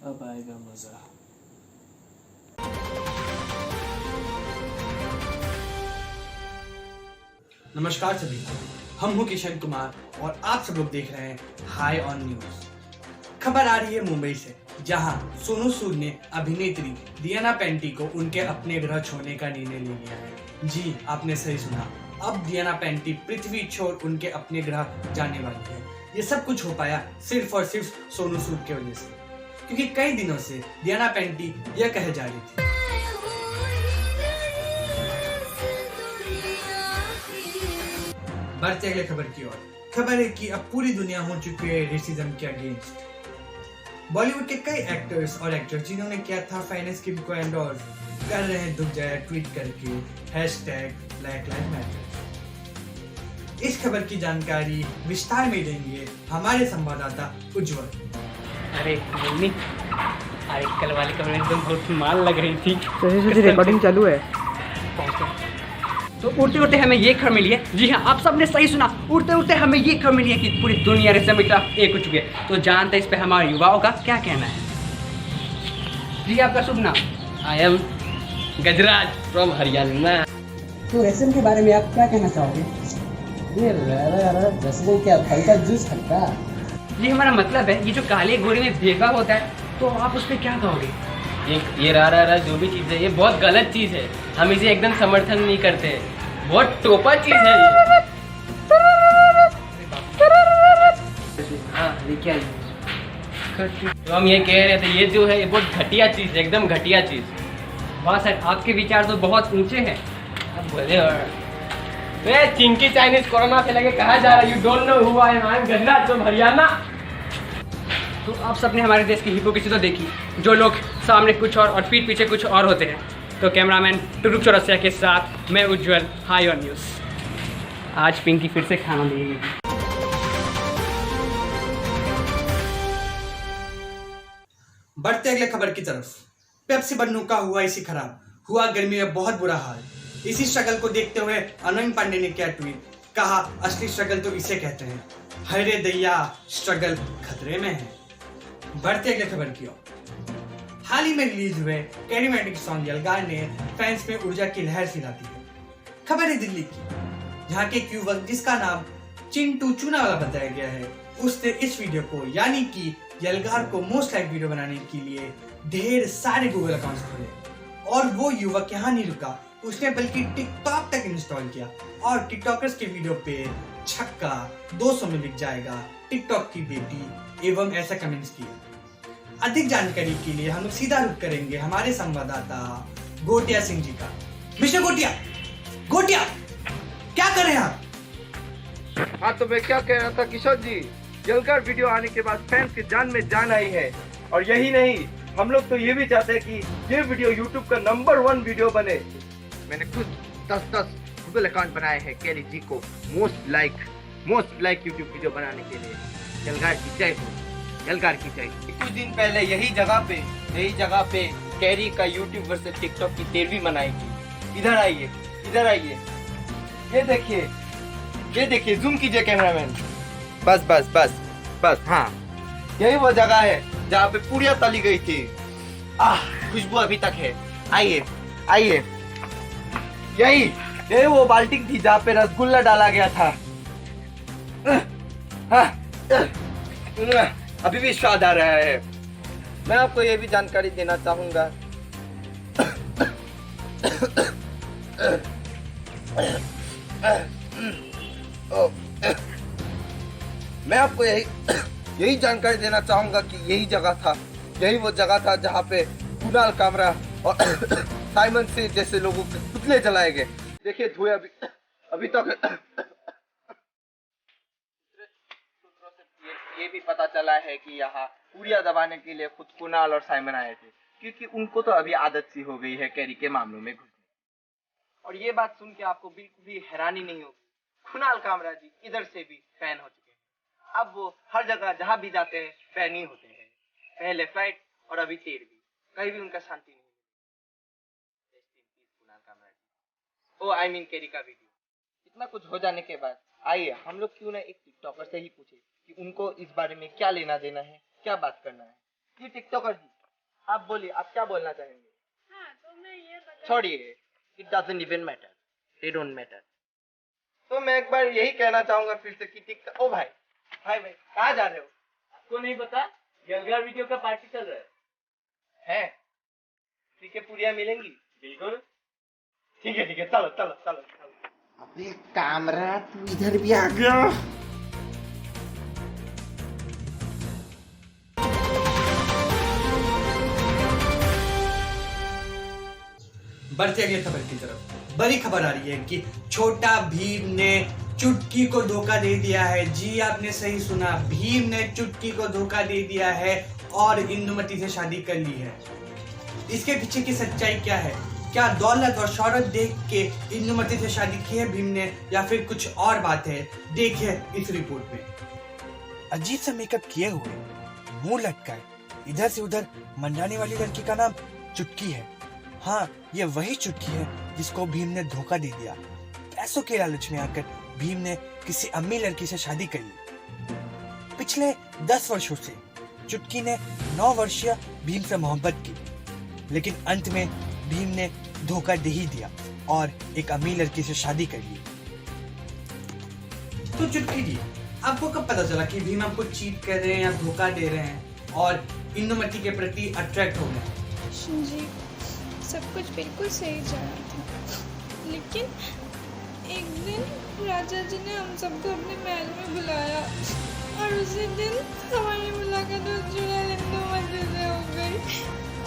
अब आएगा मजा। नमस्कार सभी को, हम हूँ किशन कुमार और आप सब लोग देख रहे हैं हाई ऑन न्यूज। खबर आ रही है मुंबई से, जहां सोनू सूद ने अभिनेत्री दियाना पेंटी को उनके अपने ग्रह छोड़ने का निर्णय ले लिया है। जी, आपने सही सुना, अब दियाना पेंटी पृथ्वी छोड़ उनके अपने ग्रह जाने वाली है। ये सब कुछ हो पाया सिर्फ और सिर्फ सोनू सूद की वजह से, क्योंकि कई दिनों से दियाना पेंटी यह कहे जा रही थी। बढ़ते अगले खबर की ओर। खबर है कि अब पूरी दुनिया हो चुकी है रेसिज्म के अगेंस्ट। बॉलीवुड के कई एक्टर्स और एक्ट्रेस जिन्होंने किया था फेयरनेस की को एंडोर्स कर रहे हैं दुख जाया ट्वीट करके #Black Lives Matter। इस खबर की जानकारी विस्तार में देंगे हमारे संवाददाता उज्जवल। अरे मम्मी, अरे कल वाली खबर एकदम बहुत माल लग रही थी। सोची रिकॉर्डिंग चालू है। तो उड़ते उड़ते हमें ये खबर मिली है। जी हाँ, आप सबने सही सुना, उड़ते उड़ते हमें ये खबर मिली है कि पूरी दुनिया रेसिज्म के खिलाफ एक हो चुकी है। तो जानते हैं इस पे हमारे युवाओं का क्या कहना है। जी, आपका शुभ नाम? I am Gajraj from Haryana. तो रेसिज्म के बारे में आप क्या कहना चाहोगे? ये रेसिज्म क्या फल का जूस खट्टा? जी, हमारा मतलब है ये जो काले घोड़े में भेदभाव होता है, तो आप उस पर क्या कहोगे? ये रहा जो भी चीज़ है ये बहुत गलत चीज़ है। हम इसे एकदम समर्थन नहीं करते, बहुत टोपा चीज़ है ये। हाँ, लेके आइए। तो हम ये कह रहे थे, ये जो है ये बहुत घटिया चीज़ है, एकदम घटिया चीज़। वाह सर, आपके विचार तो बहुत ऊंचे हैं। अब बोले और तो चिंकी चाइनीज कोरोना से लगे कहा जा रहा है, you don't know who I am Gajraj from Haryana. तो आप सबने हमारे देश की हिपोक्रेसी तो देखी, जो लोग सामने कुछ और पीठ पीछे कुछ और होते हैं। तो कैमरामैन टुरुक चौरसिया के साथ मैं उज्जवल, हाई ऑन न्यूज़। आज पिंकी फिर से खाना देगी। बढ़ते अगले खबर की तरफ। पेप्सी बन्नू का हुआ इसी खराब, हुआ गर्मी में बहुत बुरा हाल। इसी स्ट्रगल को देखते हुए अनंत पांडे ने किया ट्वीट, कहा असली स्ट्रगल तो इसे कहते हैं, हरे दैया स्ट्रगल खतरे में है। बढ़ते अगले खबर की ओर। हाल ही में रिलीज हुए कैरिमेटिक सॉन्ग यलगार ने फैंस में ऊर्जा की लहर सिला दी है। खबर है दिल्ली की, जहां के एक युवक जिसका नाम चिंटू चूना वाला बताया गया है, उसने इस वीडियो को यानी कि यलगार को मोस्ट लाइक वीडियो बनाने के लिए ढेर सारे गूगल अकाउंट्स खोले। और वो युवक यहाँ नहीं रुका, उसने बल्कि टिकटॉक तक इंस्टॉल किया और टिकटॉकर्स के वीडियो पे छक्का 200 में बिक जाएगा, टिकटॉक की बेटी एवं ऐसा कमेंट्स किए। अधिक जानकारी के लिए हम लोग सीधा रुख करेंगे हमारे संवाददाता गोटिया सिंह जी का। मिस्टर गोटिया, क्या कर रहे हैं आप? हाँ, तो मैं क्या कह रहा था किशोर जी, यलगार वीडियो आने के बाद फैंस की जान में जान आई है। और यही नहीं, हम लोग तो ये भी चाहते हैं कि ये वीडियो यूट्यूब का नंबर 1 वीडियो बने। मैंने खुद 10 गूगल अकाउंट बनाए हैं कैरी जी को मोस्ट लाइक यूट्यूब वीडियो बनाने के लिए। यलगार की जय हो, यलगार की जय। कुछ दिन पहले यही जगह पे कैरी का यूट्यूब वर्सेस टिकटॉक की 13वीं मनाई थी। इधर आइए, ये देखिए, जूम कीजिए कैमरामैन। बस, हाँ, यही वो जगह है जहाँ पे पूरियां तली गई थी। खुशबू अभी तक है। आइए, यही वो बाल्टी थी जहाँ पे रसगुल्ला डाला गया था। अभी भी स्वाद आ रहा है। मैं आपको ये भी जानकारी देना चाहूंगा यही जानकारी देना चाहूंगा कि यही वो जगह था जहाँ पे कुणाल कामरा और साइमन से जैसे लोगों के पुतले जलाए गए। देखिए धुएं अभी तक। सूत्रों से ये भी पता चला है कि यहाँ पूरियां दबाने के लिए खुद कुणाल और साइमन आए थे, क्योंकि उनको तो अभी आदत सी हो गई है कैरी के मामलों में घुसने। और ये बात सुन के आपको बिल्कुल भी हैरानी नहीं होगी, कुणाल कामरा जी इधर से भी फैन हो चुके हैं। अब वो हर जगह जहाँ भी जाते हैं फैन ही होते हैं। पहले फ्लाइट और अभी 13वीं, कहीं भी उनका शांति नहीं मिली। कुणाल कामरा जी, ओ आई मीन कैरी का वीडियो। इतना कुछ हो जाने के बाद आइए हम लोग क्यों ना एक टिकटॉकर से ही पूछे कि उनको इस बारे में क्या लेना देना है, क्या बात करना है। ये टिकटॉकर जी, आप बोलिए, आप क्या बोलना चाहेंगे? छोड़िए, it doesn't even matter, they don't matter. तो मैं एक बार यही कहना चाहूंगा फिर से कि ओ भाई कहाँ जा रहे हो? आपको नहीं पता, गलगार वीडियो का पार्टी चल रहा है। है ठीक है, पूरियां मिलेंगी? बिल्कुल। ठीक है चलो चलो चलो चलो। अबे कामरा, तू इधर भी आ गया। बढ़ते अगले खबर की तरफ। बड़ी खबर आ रही है कि छोटा भीम ने चुटकी को धोखा दे दिया है। जी आपने सही सुना, भीम ने चुटकी को धोखा दे दिया है और इंदुमती से शादी कर ली है। इसके पीछे की सच्चाई क्या है? क्या दौलत और शौहरत देख के इंदुमती से शादी की है भीम ने, या फिर कुछ और बात है? देखिए इस रिपोर्ट में। अजीब सा मेकअप किए हुए, मुंह लटकाए, इधर से उधर मंडराने वाली लड़की का नाम चुटकी है। हाँ, ये वही चुटकी है जिसको भीम ने धोखा दे दिया। पैसों के लालच में आकर भीम ने किसी अमीर लड़की से शादी कर ली। पिछले 10 वर्षों से चुटकी ने 9 वर्षीय भीम से मोहब्बत की, लेकिन अंत में भीम ने धोखा दे ही दिया और एक अमीर लड़की से शादी कर ली। तो चुटकी जी, आपको कब पता चला कि भीम आपको चीट कर रहे हैं या धोखा दे रहे हैं और इंदुमती के प्रति अट्रैक्ट हो गए? जी, सब कुछ बिल्कुल सही जा रहा था, लेकिन एक दिन राजा जी ने हम सबको अपने महल में बुलाया और उसी दिन हमारी मुलाकात चुड़ैल इंदुमती से हो गई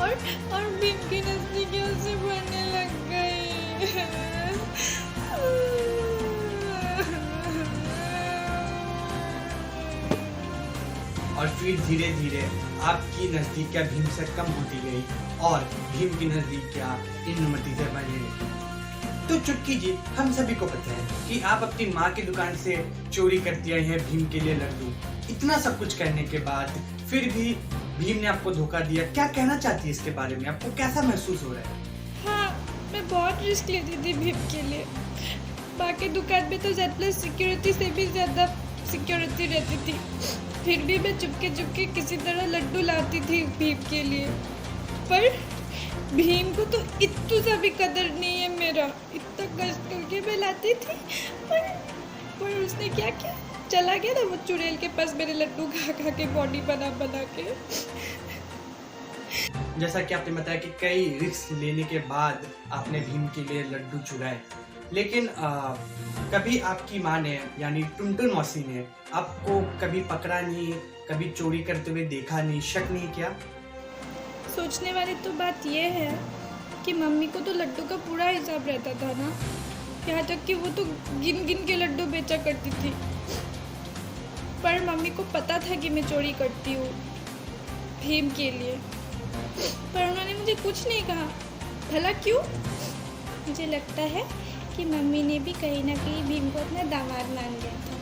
और भीम की नजदीकी उससे बढ़ने लग गई। और फिर धीरे धीरे आपकी नजदीकियां भीम से कम होती गई और भीम की नजदीकियां इंदुमती से बढ़ने लगी। तो चुटकी जी, हम सभी को पता है कि आप अपनी माँ की दुकान से चोरी करती आई हैं भीम के लिए लड्डू। इतना सब कुछ करने के बाद फिर भी भीम ने आपको धोखा दिया। क्या कहना चाहती है इसके बारे में? आपको कैसा महसूस हो रहा है? हाँ, मैं बहुत रिस्क लेती थी भीम के लिए। बाकी दुकान में तो Z+ सिक्योरिटी से भी ज़्यादा सिक्योरिटी रहती थी, फिर भी मैं चुपके किसी तरह लड्डू लाती थी भीम के लिए। पर भीम को तो इतना सा भी कदर नहीं है मेरा। इतना कष्ट करके मैं लाती थी, पर उसने क्या किया, चला गया ना वो चुड़ैल के पास मेरे लड्डू खा के बॉडी बना के। जैसा कि आपने बताया कि कई रिस्क लेने के बाद आपने भीम के लिए लड्डू चुराए, लेकिन कभी आपकी माँ ने यानी टुनटुन मौसी ने आपको कभी पकड़ा नहीं, कभी चोरी करते हुए देखा नहीं, शक नहीं किया? सोचने वाली तो बात यह है कि मम्मी को तो लड्डू का पूरा हिसाब रहता था ना, यहाँ तक कि वो तो गिन के लड्डू बेचा करती थी। पर मम्मी को पता था कि मैं चोरी करती हूँ भीम के लिए, पर उन्होंने मुझे कुछ नहीं कहा। भला क्यों? मुझे लगता है कि मम्मी ने भी कहीं ना कहीं भीम को अपना दामाद मान लिया था।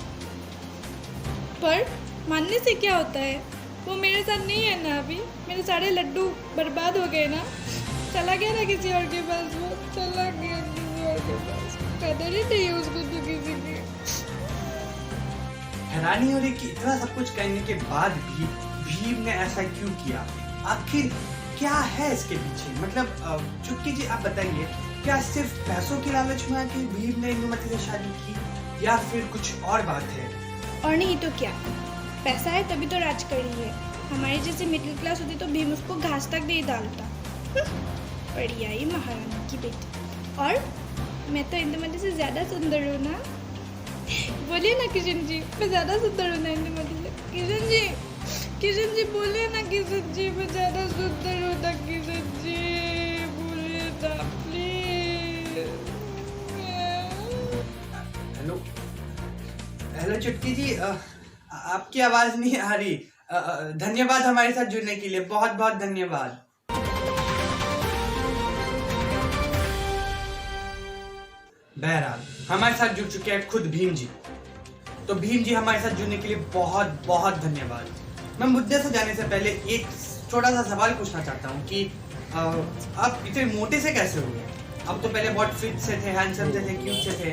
पर मानने से क्या होता है, वो मेरे साथ नहीं है ना अभी। मेरे सारे लड्डू बर्बाद हो गए ना, चला गया ना किसी और के पास, वो चला गया किसी और के पास। कदर ही नहीं है उसको तो किसी की। हैरानी हो रही कि इतना सब कुछ करने के बाद भी भीम ने ऐसा क्यों किया? आखिर क्या है इसके पीछे? मतलब चुटकी जी, आप बताइए, क्या सिर्फ पैसों की लालच में आके भीम ने इंदुमती से शादी की या फिर कुछ और बात है? और नहीं तो क्या, पैसा है तभी तो राज करी है। हमारी जैसे मिडिल क्लास होती तो भीम उसको घास तक नहीं डालता। बढ़िया ही महारानी की बेटी। और मैं तो इंदुमती से ज़्यादा सुंदर हूँ ना। बोलिए ना किशन जी, मैं ज़्यादा सुंदर हूँ ना इंदुमती से। किशन जी बोलिए ना किशन जी, मैं ज़्यादा सुंदर हूँ ना किशन जी, बोलिए ना प्लीज। हेलो चुटकी जी, आपकी आवाज नहीं आ रही। धन्यवाद हमारे साथ जुड़ने के लिए, बहुत बहुत धन्यवाद। बहरहाल हमारे साथ जुड़ चुके हैं खुद भीम जी। तो भीम जी, हमारे साथ जुड़ने के लिए बहुत बहुत धन्यवाद। मैं मुद्दे से जाने से पहले एक छोटा सा सवाल पूछना चाहता हूँ कि आप इतने मोटे से कैसे हो गए? अब तो पहले बहुत फिट से थे, हैंडसम से थे, क्यूट से थे,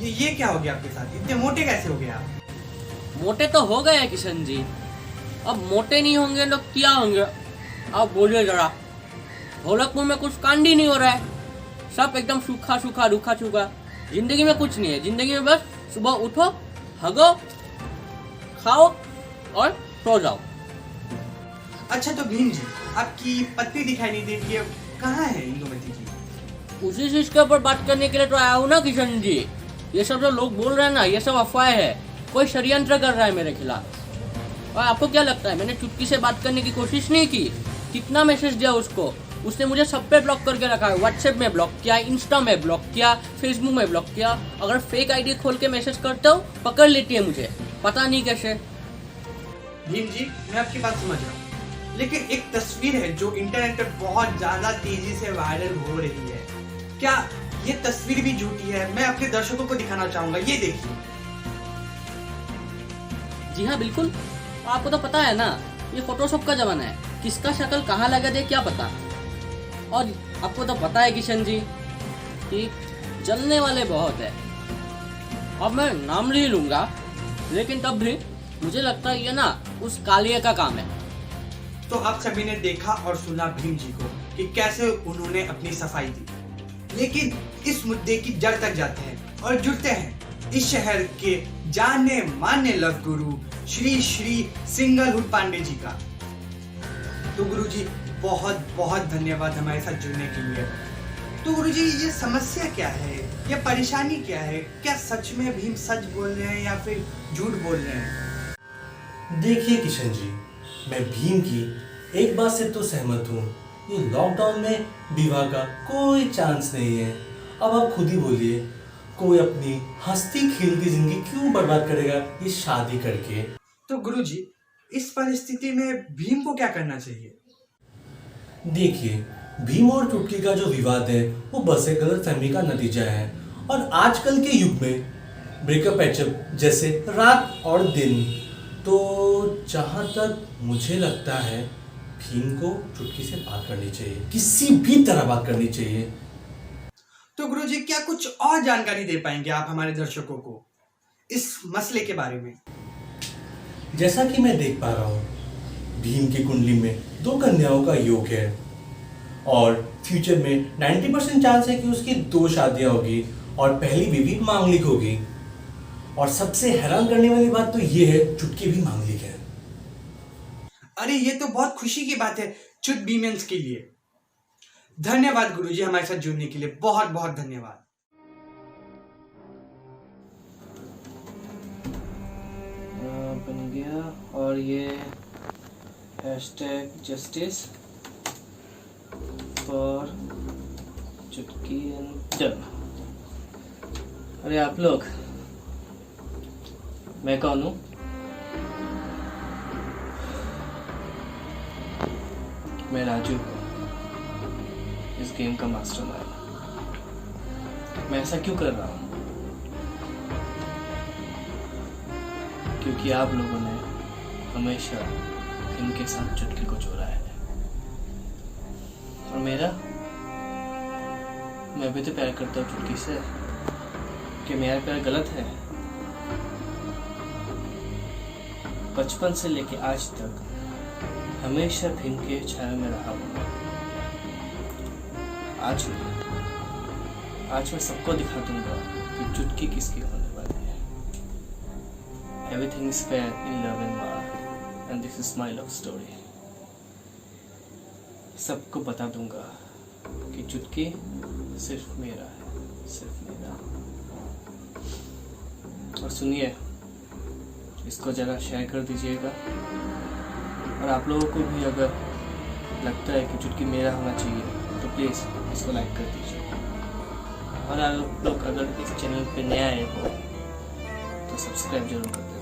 ये क्या हो गया आपके साथ? इतने मोटे कैसे हो गए आप? मोटे तो हो गए हैं किशन जी, अब मोटे नहीं होंगे तो क्या होंगे? आप बोलिए जरा। ढोलकपुर में कुछ कांड ही नहीं हो रहा है, सब एकदम सूखा सूखा रूखा सूखा। जिंदगी में कुछ नहीं है, जिंदगी में बस सुबह उठो, हगो, खाओ और सो जाओ। अच्छा तो भीम जी, आपकी पत्नी दिखाई नहीं दे रही है, कहाँ है इंदुमती जी? उसी चीज के ऊपर बात करने के लिए तो आया हूँ ना किशन जी। ये सब जो लोग बोल रहे हैं ना, ये सब अफवाह है, कोई षड्यंत्र कर रहा है मेरे खिलाफ। और आपको क्या लगता है मैंने चुटकी से बात करने की कोशिश नहीं की? कितना मैसेज दिया उसको, उसने मुझे सब पे ब्लॉक करके रखा है। व्हाट्सएप में ब्लॉक किया, इंस्टा में ब्लॉक किया, फेसबुक में ब्लॉक किया। अगर फेक आईडी खोल के मैसेज करता हूँ पकड़ लेती है मुझे, पता नहीं कैसे। भीम जी, मैं आपकी बात समझ रहा हूँ, लेकिन एक तस्वीर है जो इंटरनेट पर बहुत ज्यादा तेजी से वायरल हो रही है। क्या ये तस्वीर भी झूठी है? मैं अपने दर्शकों को दिखाना चाहूंगा, ये देखिए। जी हाँ बिल्कुल, आपको तो पता है ना, ये फोटोशॉप का जमाना है, किसका शक्ल कहाँ लगा दे क्या पता। और आपको तो पता है किशन जी कि जलने वाले बहुत है। अब मैं नाम नहीं लूंगा, लेकिन तब भी मुझे लगता है ये ना उस कालिया का काम है। तो आप सभी ने देखा और सुना भीम जी को कि कैसे उन्होंने अपनी सफाई दी, लेकिन इस मुद्दे की जड़ तक जाते हैं और जुड़ते हैं इस शहर के जाने माने लव गुरु श्री श्री सिंगलहुड पांडे जी का। तो गुरु जी बहुत बहुत धन्यवाद हमारे साथ जुड़ने के लिए। तो गुरु जी, ये समस्या क्या है, ये परेशानी क्या है? क्या सच में भीम सच बोल रहे हैं या फिर झूठ बोल रहे हैं? देखिए किशन जी, मैं भीम की एक बात से तो सहमत हूँ, ये लॉकडाउन में विवाह का कोई चांस नहीं है। अब आप खुद ही बोलिए, कोई अपनी हंसती खेलती जिंदगी क्यों बर्बाद करेगा ये शादी करके? तो गुरु जी, इस परिस्थिति में भीम को क्या करना चाहिए? देखिए, भीम और चुटकी का जो विवाद है वो बस एक गलतफहमी का नतीजा है। और आजकल के युग में ब्रेकअप पैचअप जैसे रात और दिन। तो जहाँ तक मुझे लगता है भीम को चुटकी से बात करनी चाहिए, किसी भी तरह बात करनी चाहिए। तो गुरु जी, क्या कुछ और जानकारी दे पाएंगे आप हमारे दर्शकों को इस मसले के बारे में? जैसा कि मैं देख पा रहा हूँ, भीम की कुंडली में 2 कन्याओं का योग है और फ्यूचर में 90% चांस है कि उसकी 2 शादियां होगी और पहली बीवी मांगलिक होगी। और सबसे हैरान करने वाली बात तो ये है, चुटकी भी मांगलिक है। अरे ये तो बहुत खुशी की बात है चुट बीमेंस के लिए। धन्यवाद गुरु जी हमारे साथ जुड़ने के लिए, बहुत बहुत धन्यवाद। बन गया। और ये #justice फॉर चुटकी एंड डन। अरे आप लोग, मैं कौन हूँ? मैं राजू हूँ, इस गेम का मास्टरमाइंड। मैं ऐसा क्यों कर रहा हूँ? क्योंकि आप लोगों ने हमेशा इनके साथ चुटकी को जोड़ा है। और मेरा, मैं भी तो प्यार करता हूँ चुटकी से। कि मेरा प्यार गलत है? बचपन से लेके आज तक हमेशा भीम के छाया में रहा हूँ। आज मैं सबको दिखा दूंगा कि चुटकी किसकी होने वाली है। Everything is fair in love and war, and this is my love story. सबको बता दूंगा कि चुटकी सिर्फ मेरा है, सिर्फ मेरा। और सुनिए, इसको जरा शेयर कर दीजिएगा। और आप लोगों को भी अगर लगता है कि चुटकी मेरा होना चाहिए तो प्लीज़ इसको लाइक कर दीजिए। और आप लोग अगर इस चैनल पे नए आए हो तो सब्सक्राइब जरूर कर दें।